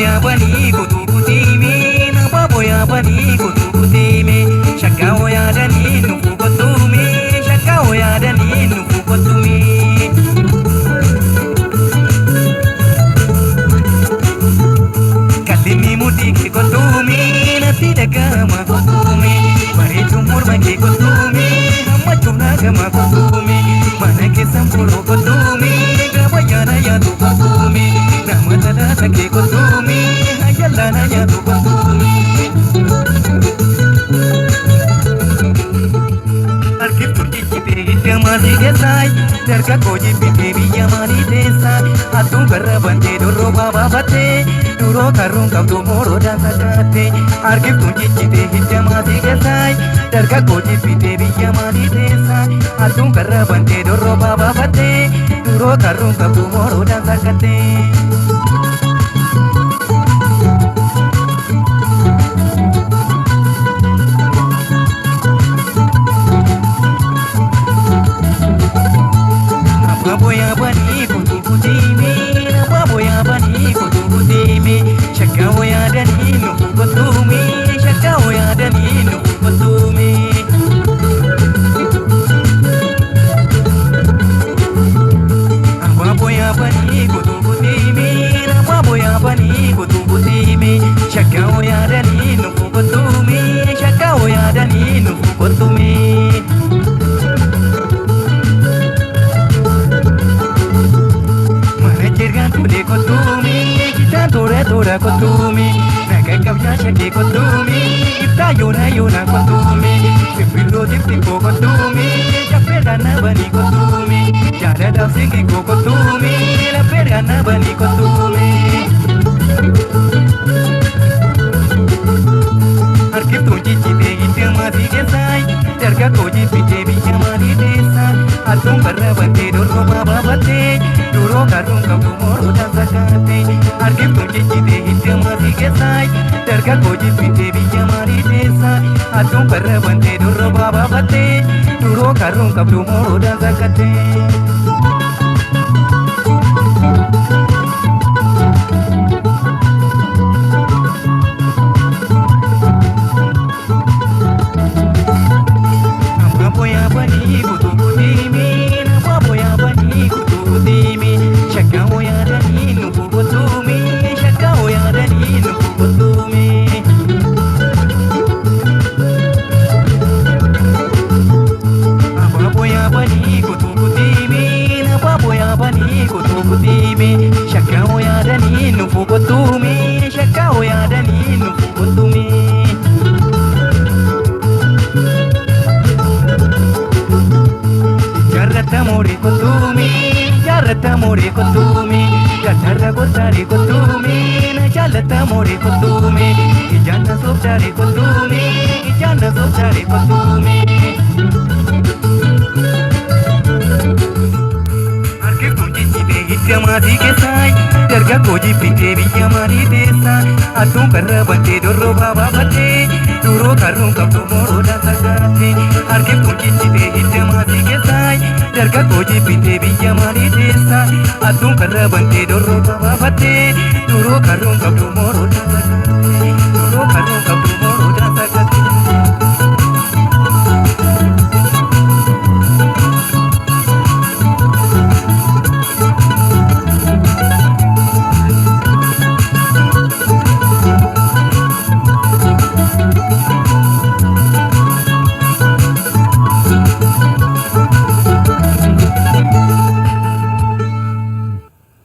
boya bani kutu kutimi nama boya bani kutu kutimi shakka oya dani nufu kutumi shakka oya dani nufu kutumi kalimi mudi ke kutumi nasi dagama kutumi mare tumur mage kutumi amma chuna gama kutumi mana ke sampuro kutumi gabayana ya tu kutumi nama tada sake kutumi hayalla na ya tu kutumi arkip turki chipe hitamasi gesai darga koji pite biya mari desa atu garra bande doro baba bate duro karung kam tu moro dan sakate arkip turki chipe hitamasi gesai darga koji pite biya mari desa atu garra bande doro baba bate duro karung kam tu moro dan sakate boya bani kutu kutimi nama boya bani kutu kutimi shakka oya dani nufu kutumi shakka oya dani nufu kutumi nama boya bani kutu kutimi nama boya bani kutu kutimi shakka oya dani nufu kutumi shakka oya dani nufu kutumi Tule kotumi, kita tora kotumi, naga kabya shake kotumi, kita yona kotumi, sipilo diptipo kotumi, chapelana bani kotumi, jara da singi kotumi, la pergana bani kotumi. Arkip tunji chite itamadi gesai, darga koji pite biyamadi desa, atum barra bante doro baba bate, duro karung kamu moro dan sakate, arkip tunji chite itamadi gesai, darga koji pite biyamadi desa, atum barra bante doro baba bate, duro karung kamu moro dan sakate. Boya bani kutu kutimi nama boya bani kutu kutimi shakka oya dani nufu kutumi shakka oya dani nufu kutumi nama boya bani kutu kutimi nama boya bani kutu kutimi shakka oya dani nufu kutumi shakka oya dani nufu kutumi Jarrata more kotumi, gatarra gotari kotumi, na jalata more kotumi, ijana sobchari kotumi, ijana sobchari kotumi. Arkip tunji chipe hitamadi gesai, darga koji pite biyamari desa, atum karra bante doro baba bate, duro karung kaptu moro dan sakate. Arkip tunji chipe hitamadi gesai, darga koji pite biyamari desa, atum karra bante doro baba bate, duro karung kaptu moro dan sakate, duro karung